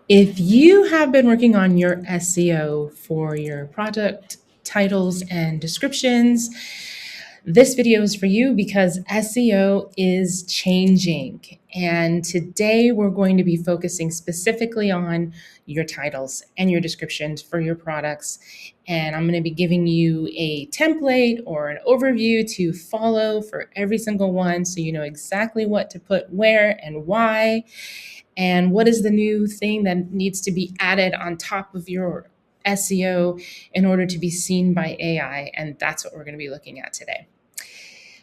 If you have been working on your SEO for your product titles and descriptions, this video is for you because SEO is changing. And today we're going to be focusing specifically on your titles and your descriptions for your products. And I'm going to be giving you a template or an overview to follow for every single one so you know exactly what to put where and why and what is the new thing that needs to be added on top of your SEO in order to be seen by AI. And that's what we're going to be looking at today.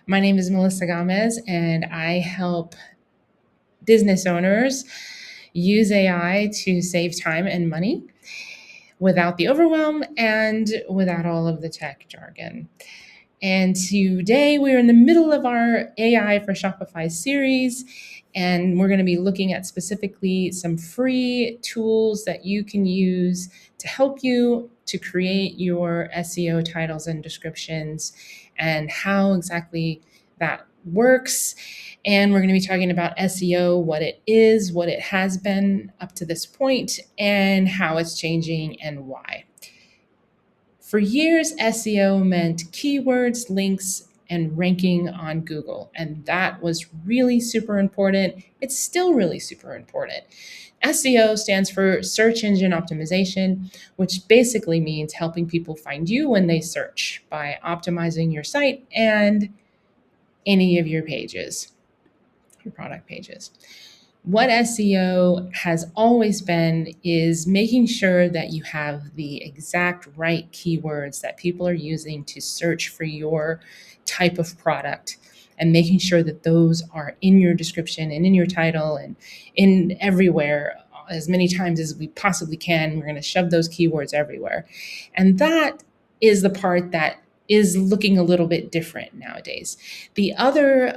My name is Melissa Gomez, and I help business owners use AI to save time and money without the overwhelm and without all of the tech jargon. And today we're in the middle of our AI for Shopify series, and we're going to be looking at specifically some free tools that you can use to help you to create your SEO titles and descriptions and how exactly that works. And we're going to be talking about SEO, what it is, what it has been up to this point, and how it's changing and why. For years, SEO meant keywords, links, and ranking on Google. And that was really super important. It's still really super important. SEO stands for Search Engine Optimization, which basically means helping people find you when they search by optimizing your site and any of your pages, your product pages. What SEO has always been is making sure that you have the exact right keywords that people are using to search for your type of product and making sure that those are in your description and in your title and in everywhere as many times as we possibly can. We're going to shove those keywords everywhere. And that is the part that is looking a little bit different nowadays. The other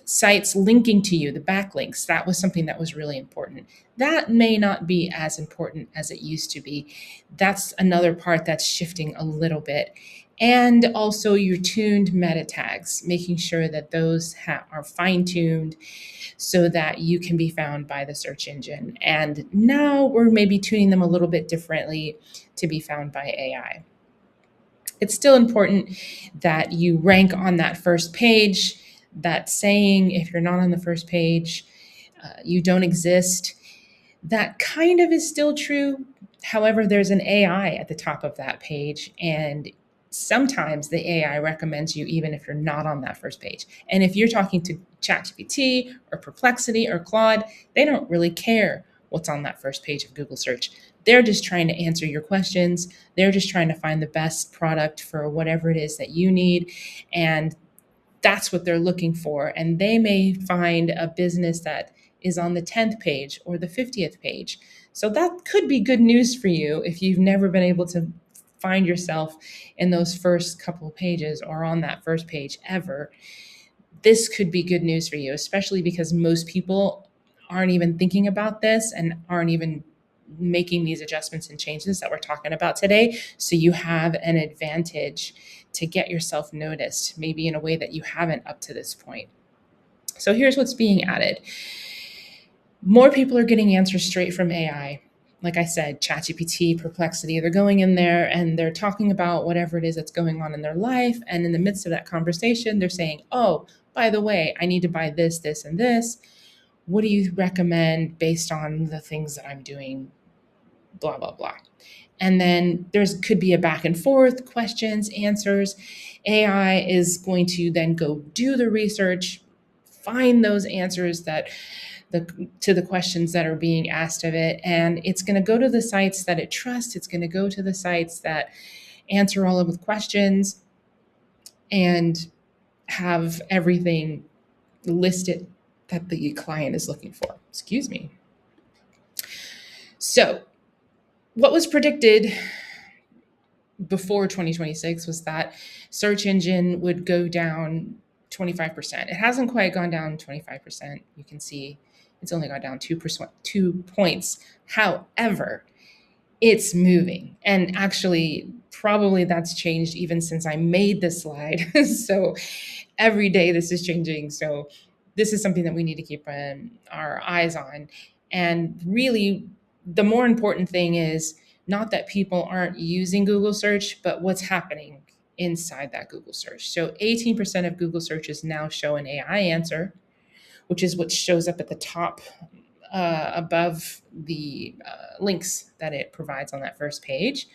sites linking to you, the backlinks, that was something that was really important. That may not be as important as it used to be. That's another part that's shifting a little bit. And also your tuned meta tags, making sure that those are fine-tuned so that you can be found by the search engine. And now we're maybe tuning them a little bit differently to be found by AI. It's still important that you rank on that first page. That saying, if you're not on the first page, you don't exist. That kind of is still true. However, there's an AI at the top of that page, and sometimes the AI recommends you even if you're not on that first page. And if you're talking to ChatGPT or Perplexity or Claude, they don't really care what's on that first page of Google search. They're just trying to answer your questions. They're just trying to find the best product for whatever it is that you need. And that's what they're looking for. And they may find a business that is on the 10th page or the 50th page. So that could be good news for you if you've never been able to find yourself in those first couple of pages or on that first page ever. This could be good news for you, especially because most people aren't even thinking about this and aren't even making these adjustments and changes that we're talking about today. So you have an advantage to get yourself noticed, maybe in a way that you haven't up to this point. So here's what's being added. More people are getting answers straight from AI. Like I said, ChatGPT, Perplexity, they're going in there and they're talking about whatever it is that's going on in their life. And in the midst of that conversation, they're saying, oh, by the way, I need to buy this, this, and this. What do you recommend based on the things that I'm doing? Blah, blah, blah. And then there's could be a back and forth, questions, answers. AI is going to then go do the research, find those answers to the questions that are being asked of it. And it's going to go to the sites that it trusts. It's going to go to the sites that answer all of the questions and have everything listed that the client is looking for. Excuse me. So what was predicted before 2026 was that search engine would go down 25%. It hasn't quite gone down 25%. You can see it's only gone down 2 points. However, it's moving. And actually, probably that's changed even since I made this slide. So every day this is changing. So this is something that we need to keep our eyes on. And really, the more important thing is not that people aren't using Google search, but what's happening inside that Google search. So 18% of Google searches now show an AI answer, which is what shows up at the top above the links that it provides on that first page.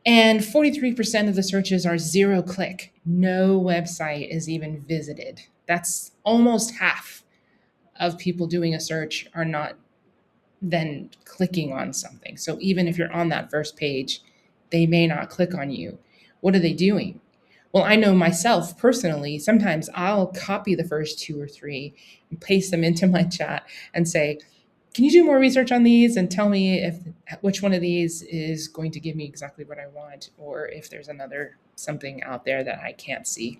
And 43% of the searches are zero click. No website is even visited. That's almost half of people doing a search are not then clicking on something. So even if you're on that first page, they may not click on you. What are they doing? Well, I know myself personally, sometimes I'll copy the first two or three and paste them into my chat and say, can you do more research on these and tell me if which one of these is going to give me exactly what I want, or if there's another something out there that I can't see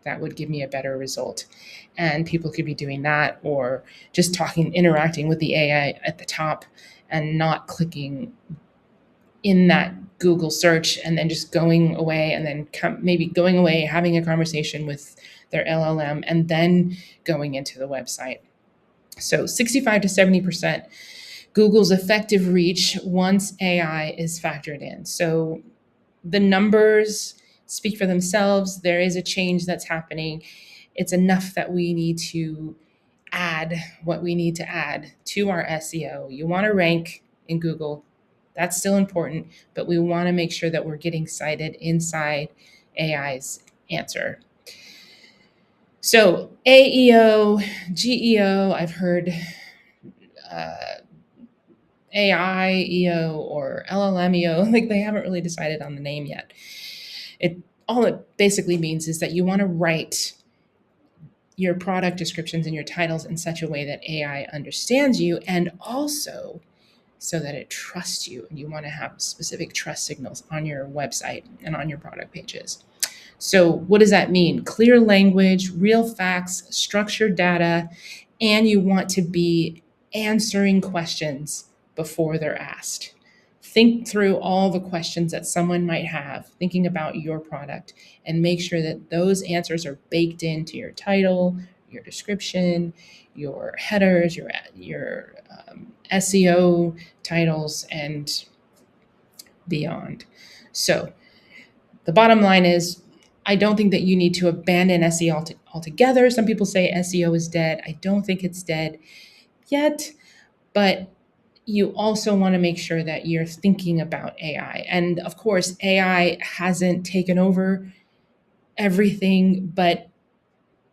that would give me a better result. And people could be doing that, or just talking, interacting with the AI at the top and not clicking in that Google search and then just going away, and then maybe going away, having a conversation with their LLM, and then going into the website. So 65 to 70% Google's effective reach once AI is factored in. So the numbers speak for themselves. There is a change that's happening. It's enough that we need to add what we need to add to our SEO. You want to rank in Google. That's still important, but we want to make sure that we're getting cited inside AI's answer. So AEO, GEO, I've heard AI EO or LLM EO, like they haven't really decided on the name yet. All it basically means is that you want to write your product descriptions and your titles in such a way that AI understands you, and also so that it trusts you. And you want to have specific trust signals on your website and on your product pages. So what does that mean? Clear language, real facts, structured data, and you want to be answering questions before they're asked. Think through all the questions that someone might have thinking about your product, and make sure that those answers are baked into your title, your description, your headers, your SEO titles, and beyond. So the bottom line is, I don't think that you need to abandon SEO altogether. Some people say SEO is dead. I don't think it's dead yet, but you also want to make sure that you're thinking about AI. And of course, AI hasn't taken over everything, but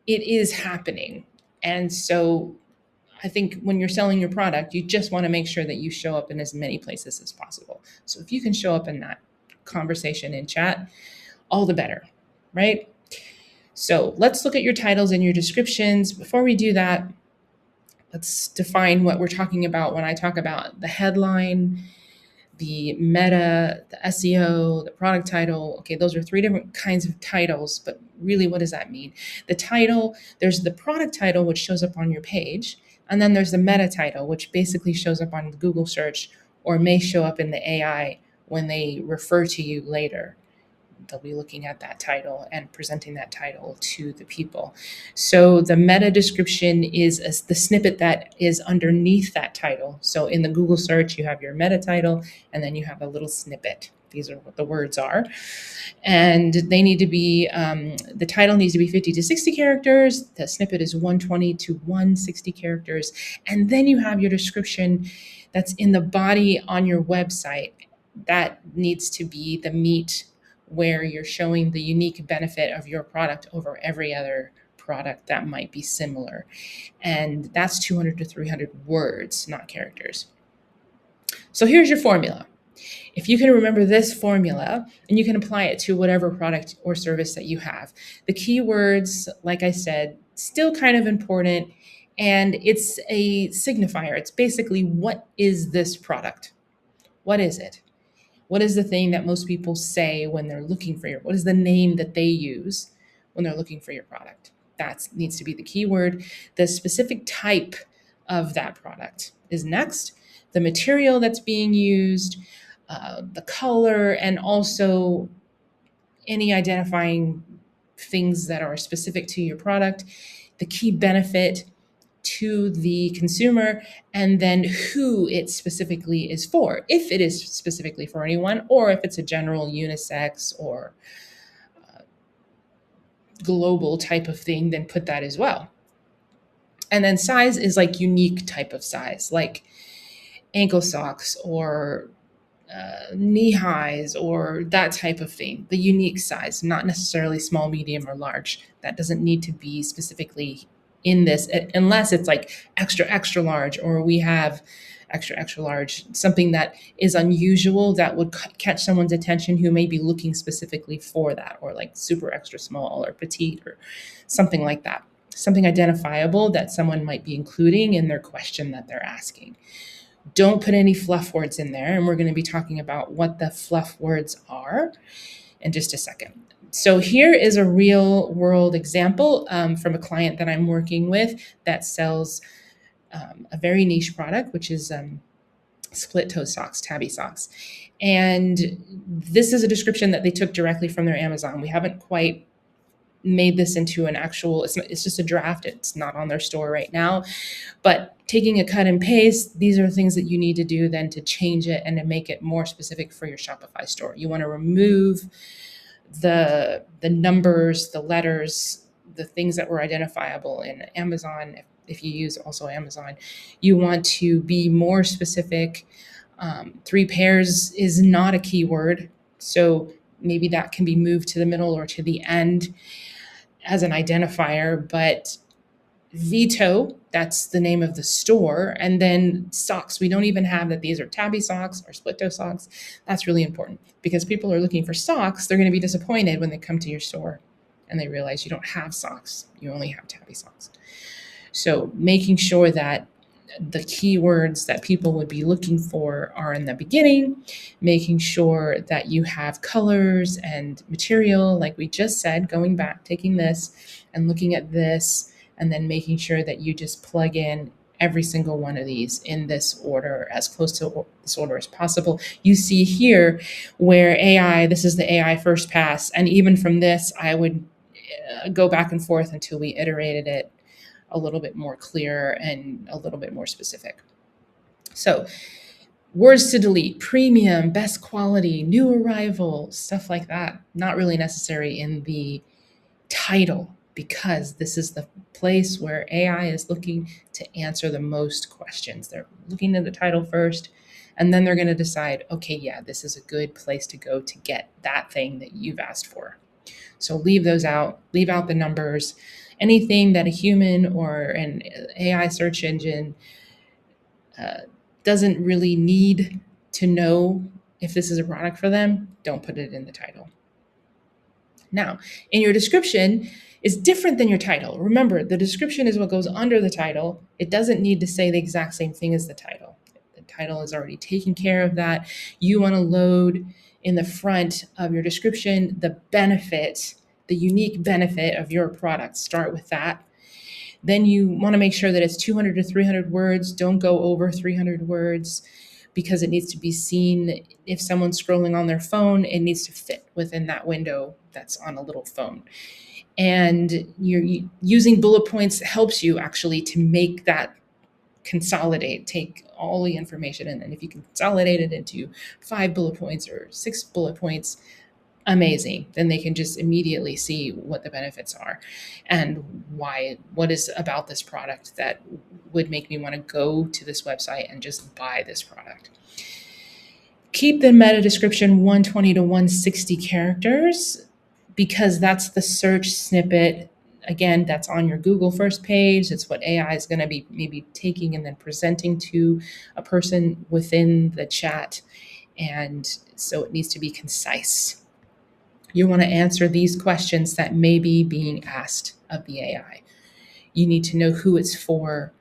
it is happening. And so I think when you're selling your product, you just want to make sure that you show up in as many places as possible. So if you can show up in that conversation in chat, all the better, right? So let's look at your titles and your descriptions. Before we do that, let's define what we're talking about when I talk about the headline, the meta, the SEO, the product title. Okay, those are three different kinds of titles, but really, what does that mean? The title, there's the product title, which shows up on your page, and then there's the meta title, which basically shows up on Google search or may show up in the AI when they refer to you later. They'll be looking at that title and presenting that title to the people. So the meta description is the snippet that is underneath that title. So in the Google search, you have your meta title, and then you have a little snippet. These are what the words are. And they need to be, the title needs to be 50 to 60 characters. The snippet is 120 to 160 characters. And then you have your description that's in the body on your website. That needs to be the meat, where you're showing the unique benefit of your product over every other product that might be similar. And that's 200 to 300 words, not characters. So here's your formula. If you can remember this formula, and you can apply it to whatever product or service that you have. The keywords, like I said, still kind of important, and it's a signifier. It's basically, what is this product? What is it? What is the thing that most people say when they're looking for what is the name that they use when they're looking for your product? That needs to be the keyword. The specific type of that product is next. The material that's being used, the color, and also any identifying things that are specific to your product. The key benefit to the consumer, and then who it specifically is for, if it is specifically for anyone, or if it's a general unisex or global type of thing, then put that as well. And then size is like unique type of size, like ankle socks or knee highs or that type of thing, the unique size, not necessarily small, medium, or large. That doesn't need to be specifically in this unless it's like extra, extra large, or we have extra, extra large, something that is unusual that would catch someone's attention who may be looking specifically for that, or like super extra small or petite or something like that. Something identifiable that someone might be including in their question that they're asking. Don't put any fluff words in there. And we're going to be talking about what the fluff words are in just a second. So here is a real world example from a client that I'm working with that sells a very niche product, which is split toe socks, tabby socks. And this is a description that they took directly from their Amazon. We haven't quite made this into an actual, it's just a draft. It's not on their store right now, but taking a cut and paste, these are things that you need to do then to change it and to make it more specific for your Shopify store. You want to remove the numbers, the letters, the things that were identifiable in Amazon. If you use also Amazon, you want to be more specific. 3 pairs is not a keyword, so maybe that can be moved to the middle or to the end as an identifier. But Veto, that's the name of the store. And then socks, we don't even have that these are tabby socks or split toe socks. That's really important because people are looking for socks. They're going to be disappointed when they come to your store and they realize you don't have socks. You only have tabby socks. So making sure that the keywords that people would be looking for are in the beginning, making sure that you have colors and material, like we just said, going back, taking this and looking at this, and then making sure that you just plug in every single one of these in this order, as close to this order as possible. You see here where AI, this is the AI first pass. And even from this, I would go back and forth until we iterated it a little bit more clear and a little bit more specific. So words to delete, premium, best quality, new arrival, stuff like that. Not really necessary in the title, because this is the place where AI is looking to answer the most questions. They're looking at the title first, and then they're going to decide, okay, yeah, this is a good place to go to get that thing that you've asked for. So leave those out, leave out the numbers, anything that a human or an AI search engine doesn't really need to know if this is a product for them, don't put it in the title. Now, in your description is different than your title. Remember, the description is what goes under the title. It doesn't need to say the exact same thing as the title. The title is already taking care of that. You want to load in the front of your description the benefit, the unique benefit of your product. Start with that. Then you want to make sure that it's 200 to 300 words. Don't go over 300 words because it needs to be seen. If someone's scrolling on their phone, it needs to fit within that window that's on a little phone. And you're using bullet points helps you actually to make that consolidate, take all the information, and if you can consolidate it into 5 bullet points or 6 bullet points, amazing. Then they can just immediately see what the benefits are and what is about this product that would make me want to go to this website and just buy this product. Keep the meta description 120 to 160 characters because that's the search snippet. Again, that's on your Google first page. It's what AI is going to be maybe taking and then presenting to a person within the chat. And so it needs to be concise. You want to answer these questions that may be being asked of the AI. You need to know who it's for,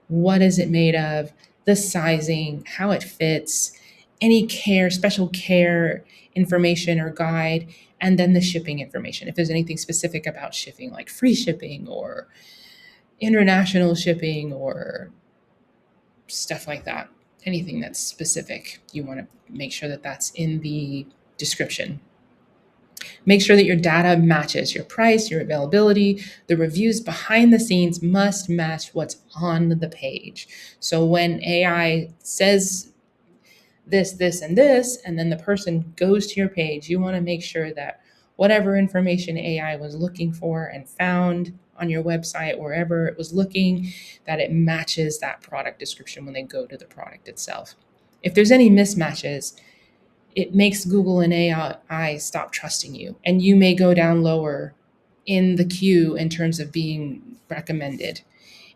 what is it made of, the sizing, how it fits, any care, special care information or guide, and then the shipping information. If there's anything specific about shipping, like free shipping or international shipping or stuff like that, anything that's specific, you want to make sure that that's in the description. Make sure that your data matches your price, your availability. The reviews behind the scenes must match what's on the page. So when AI says this, and this, and then the person goes to your page, you want to make sure that whatever information AI was looking for and found on your website, wherever it was looking, that it matches that product description when they go to the product itself. If there's any mismatches, it makes Google and AI stop trusting you, and you may go down lower in the queue in terms of being recommended.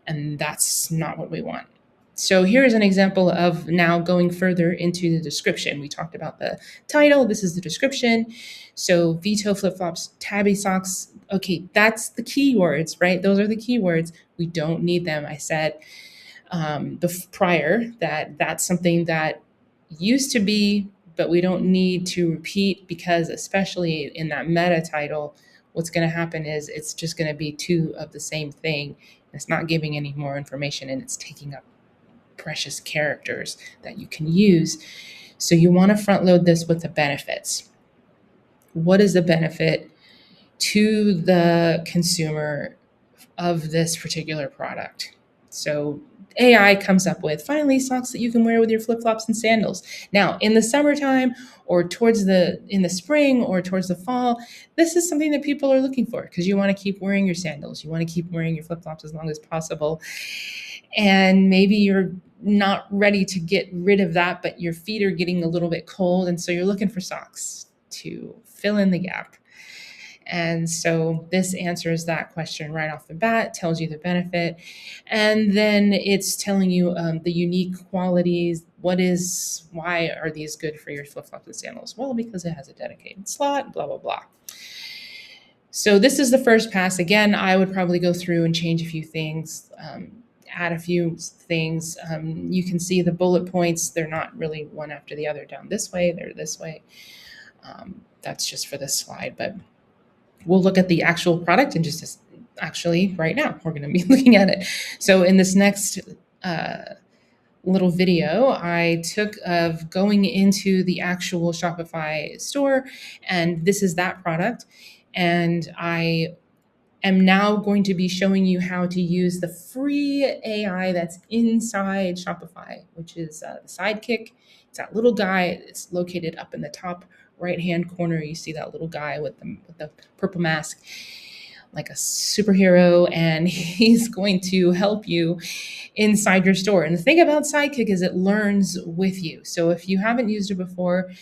And that's not what we want. So here's an example of now going further into the description. We talked about the title. This is the description. So Veto flip-flops, tabby socks. Okay, that's the keywords, right? Those are the keywords. We don't need them. I said prior that that's something that used to be, but we don't need to repeat, because especially in that meta title, what's going to happen is it's just going to be two of the same thing. It's not giving any more information, and it's taking up precious characters that you can use. So you want to front load this with the benefits. What is the benefit to the consumer of this particular product? So AI comes up with, finally, socks that you can wear with your flip-flops and sandals. Now, in the summertime or in the spring or towards the fall, this is something that people are looking for, because you want to keep wearing your sandals. You want to keep wearing your flip-flops as long as possible. And maybe you're not ready to get rid of that, but your feet are getting a little bit cold. And so you're looking for socks to fill in the gap. And so this answers that question right off the bat, tells you the benefit. And then it's telling you the unique qualities. Why are these good for your flip-flops and sandals? Well, because it has a dedicated slot, blah, blah, blah. So this is the first pass. Again, I would probably go through and change a few things, add a few things. You can see the bullet points. They're not really one after the other down this way. They're this way. That's just for this slide, but we'll look at the actual product in just actually right now. We're going to be looking at it. So in this next little video I took of going into the actual Shopify store, and this is that product. And I am now going to be showing you how to use the free AI that's inside Shopify, which is the Sidekick. It's that little guy. It's located up in the top right-hand corner. You see that little guy with the purple mask, like a superhero, and he's going to help you inside your store. And the thing about Sidekick is it learns with you. So if you haven't used it before,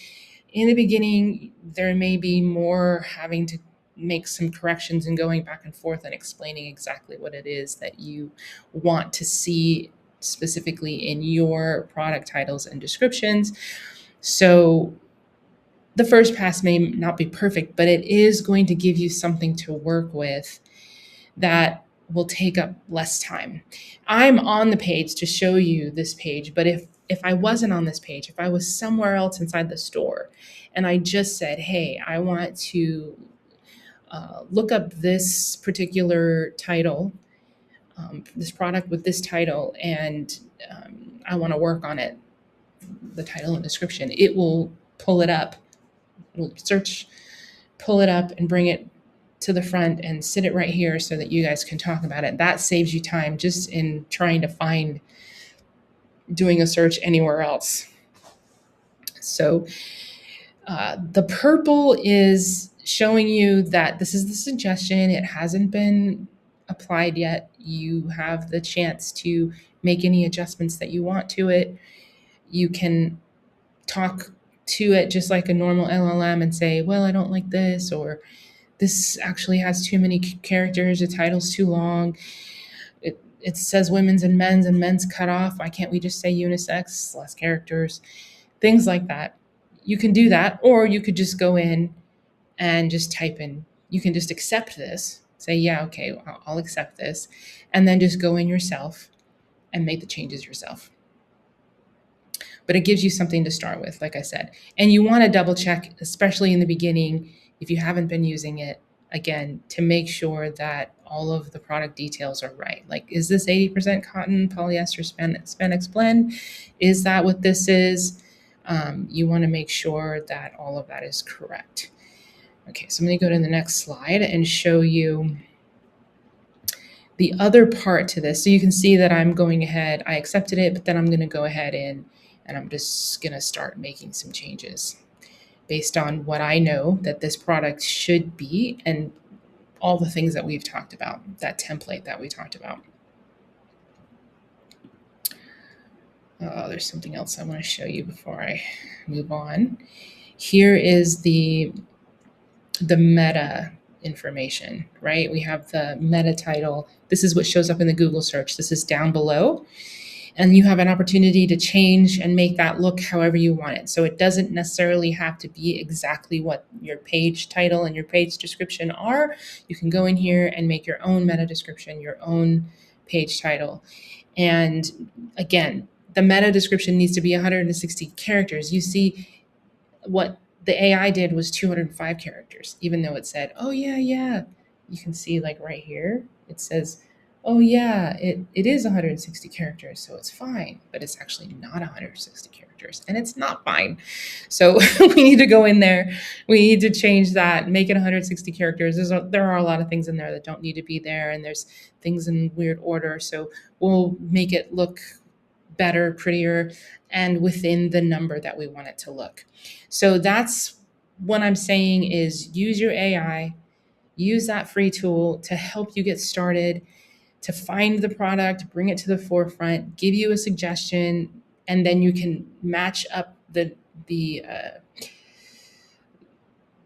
in the beginning, there may be more having to make some corrections and going back and forth and explaining exactly what it is that you want to see specifically in your product titles and descriptions. So the first pass may not be perfect, but it is going to give you something to work with that will take up less time. I'm on the page to show you this page, but if I wasn't on this page, if I was somewhere else inside the store and I just said, hey, I want to look up this particular title, this product with this title, and I want to work on it, the title and description, it will pull it up. It'll search, pull it up, and bring it to the front and sit it right here so that you guys can talk about it. That saves you time just in trying to doing a search anywhere else. So the purple is showing you that this is the suggestion. It hasn't been applied yet. You have the chance to make any adjustments that you want to it. You can talk to it just like a normal LLM and say, well, I don't like this, or this actually has too many characters, the title's too long. It says women's and men's cut off. Why can't we just say unisex, less characters? Things like that. You can do that, or you could just go in and just type in, you can just accept this, say, yeah, okay, I'll accept this, and then just go in yourself and make the changes yourself. But it gives you something to start with, like I said. And you want to double check, especially in the beginning, if you haven't been using it, again, to make sure that all of the product details are right. Like, is this 80% cotton, polyester, spandex blend? Is that what this is? You want to make sure that all of that is correct. Okay, so I'm going to go to the next slide and show you the other part to this. So you can see that I'm going ahead, I accepted it, but then I'm going to go ahead and I'm just going to start making some changes based on what I know that this product should be and all the things that we've talked about, that template that we talked about. There's something else I want to show you before I move on. Here is the meta information, right? We have the meta title. This is what shows up in the Google search. This is down below. And you have an opportunity to change and make that look however you want it. So it doesn't necessarily have to be exactly what your page title and your page description are. You can go in here and make your own meta description, your own page title. And again, the meta description needs to be 160 characters. You see what the AI did was 205 characters, even though it said, oh yeah, yeah. You can see like right here, it says, oh yeah, it is 160 characters, so it's fine, but it's actually not 160 characters, and it's not fine. So we need to go in there, we need to change that, make it 160 characters. There are a lot of things in there that don't need to be there, and there's things in weird order, so we'll make it look better, prettier, and within the number that we want it to look. So that's what I'm saying is use your AI, use that free tool to help you get started, to find the product, bring it to the forefront, give you a suggestion, and then you can match up the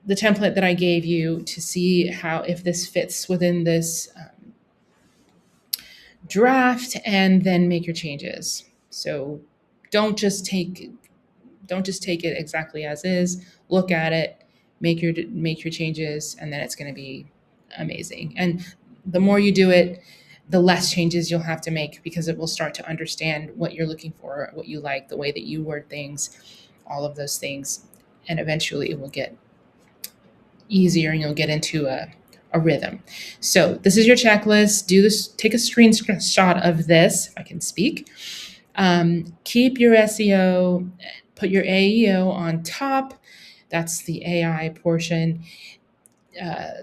template that I gave you to see how if this fits within this draft, and then make your changes. So don't just take it exactly as is. Look at it, make your changes, and then it's going to be amazing. And the more you do it, the less changes you'll have to make, because it will start to understand what you're looking for, what you like, the way that you word things, all of those things. And eventually it will get easier and you'll get into a rhythm. So this is your checklist. Do this, take a screenshot of this, if I can speak. Keep your SEO, put your AEO on top. That's the AI portion.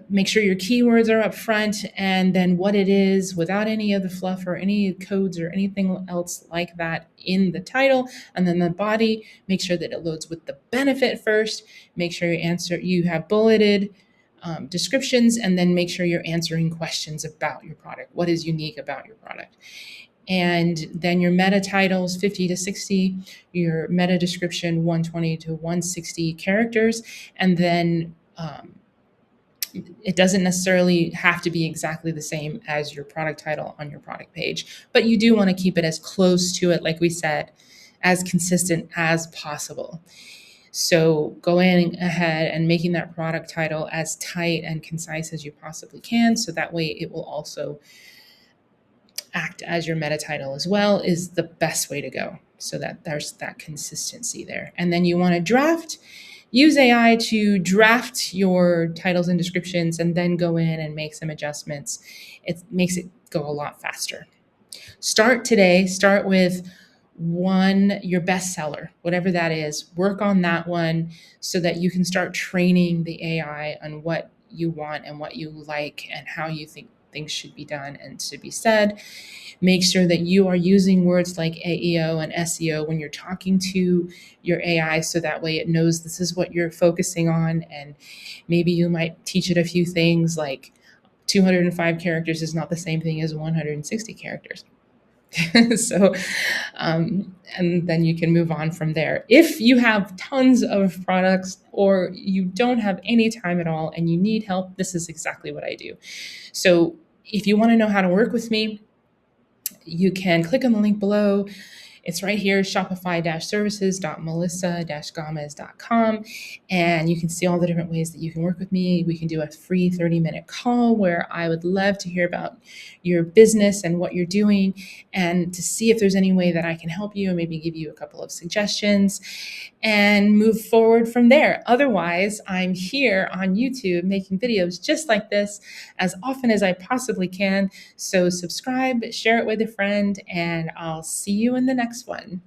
Make sure your keywords are up front, and then what it is without any of the fluff or any codes or anything else like that in the title. And then the body, make sure that it loads with the benefit first. Make sure you have bulleted descriptions, and then make sure you're answering questions about your product. What is unique about your product? And then your meta titles 50 to 60, your meta description 120 to 160 characters, and then it doesn't necessarily have to be exactly the same as your product title on your product page, but you do want to keep it as close to it, like we said, as consistent as possible. So going ahead and making that product title as tight and concise as you possibly can, so that way it will also act as your meta title as well, is the best way to go, so that there's that consistency there. And then you want to draft. Use AI to draft your titles and descriptions, and then go in and make some adjustments. It makes it go a lot faster. Start today. Start with your bestseller, whatever that is. Work on that one so that you can start training the AI on what you want and what you like and how you think things should be done and should be said. Make sure that you are using words like AEO and SEO when you're talking to your AI, so that way it knows this is what you're focusing on. And maybe you might teach it a few things like 205 characters is not the same thing as 160 characters. So, and then you can move on from there. If you have tons of products or you don't have any time at all and you need help, this is exactly what I do. So if you want to know how to work with me, you can click on the link below. It's right here, shopify-services.melissa-gomez.com. And you can see all the different ways that you can work with me. We can do a free 30-minute call where I would love to hear about your business and what you're doing, and to see if there's any way that I can help you and maybe give you a couple of suggestions and move forward from there. Otherwise, I'm here on YouTube making videos just like this as often as I possibly can. So subscribe, share it with a friend, and I'll see you in the next one.